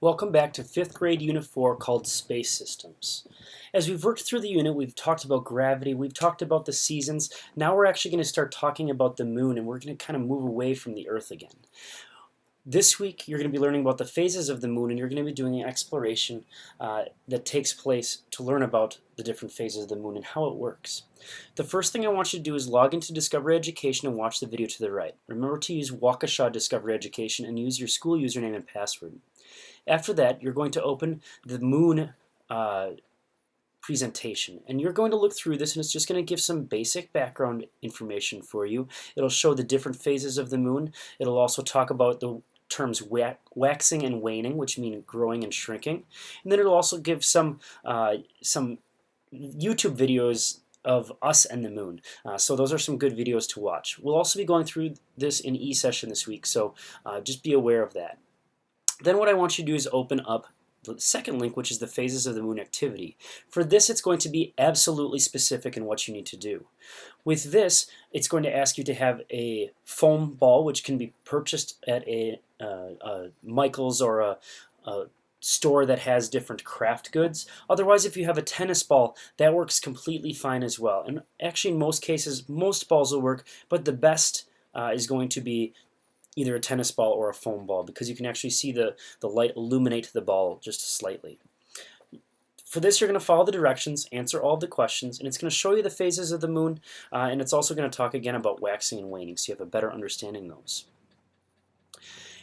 Welcome back to 5th grade Unit 4 called Space Systems. As we've worked through the unit, we've talked about gravity, we've talked about the seasons. Now we're actually going to start talking about the moon, and we're going to kind of move away from the Earth again. This week you're going to be learning about the phases of the moon, and you're going to be doing an exploration that takes place to learn about the different phases of the moon and how it works. The first thing I want you to do is log into Discovery Education and watch the video to the right. Remember to use Waukesha Discovery Education and use your school username and password. After that, you're going to open the moon presentation, and you're going to look through this, and it's just going to give some basic background information for you. It'll show the different phases of the moon. It'll also talk about the terms waxing and waning, which mean growing and shrinking. And then it'll also give some YouTube videos of us and the moon. So those are some good videos to watch. We'll also be going through this in e-session this week, so just be aware of that. Then what I want you to do is open up the second link, which is the phases of the moon activity. For this, it's going to be absolutely specific in what you need to do. With this, it's going to ask you to have a foam ball, which can be purchased at a Michael's or a store that has different craft goods. Otherwise, if you have a tennis ball, that works completely fine as well. And actually, in most cases, most balls will work, but the best is going to be either a tennis ball or a foam ball, because you can actually see the light illuminate the ball just slightly. For this, you're going to follow the directions, answer all of the questions, and it's going to show you the phases of the moon, and it's also going to talk again about waxing and waning, so you have a better understanding of those.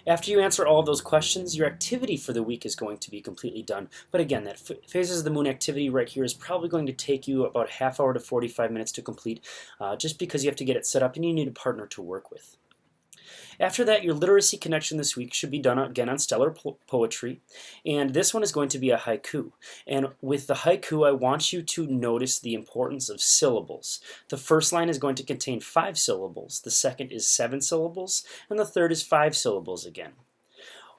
After you answer all of those questions, your activity for the week is going to be completely done. But again, that phases of the moon activity right here is probably going to take you about a half hour to 45 minutes to complete, just because you have to get it set up and you need a partner to work with. After that, your literacy connection this week should be done again on stellar poetry, and this one is going to be a haiku. And with the haiku, I want you to notice the importance of syllables. The first line is going to contain 5 syllables, the second is 7 syllables, and the third is 5 syllables again.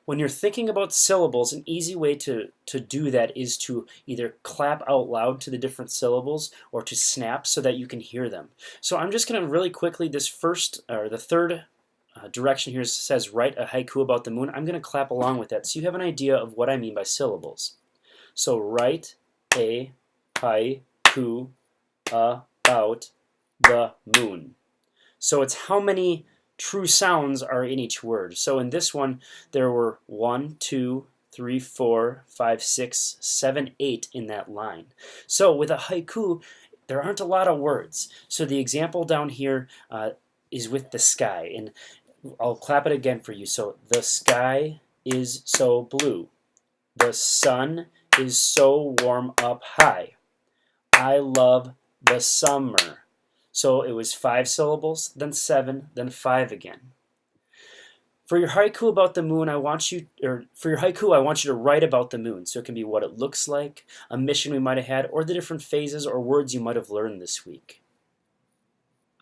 When you're thinking about syllables, an easy way to do that is to either clap out loud to the different syllables or to snap so that you can hear them. So I'm just going to really quickly, the third direction here says write a haiku about the moon. I'm going to clap along with that so you have an idea of what I mean by syllables. So write a haiku about the moon. So it's how many true sounds are in each word. So in this one, there were 1, 2, 3, 4, 5, 6, 7, 8 in that line. So with a haiku, there aren't a lot of words. So the example down here is with the sky, and I'll clap it again for you. So the sky is so blue. The sun is so warm up high. I love the summer. So it was 5 syllables, then 7, then 5 again. For your haiku about the moon, I want you to write about the moon. So it can be what it looks like, a mission we might have had, or the different phases or words you might have learned this week.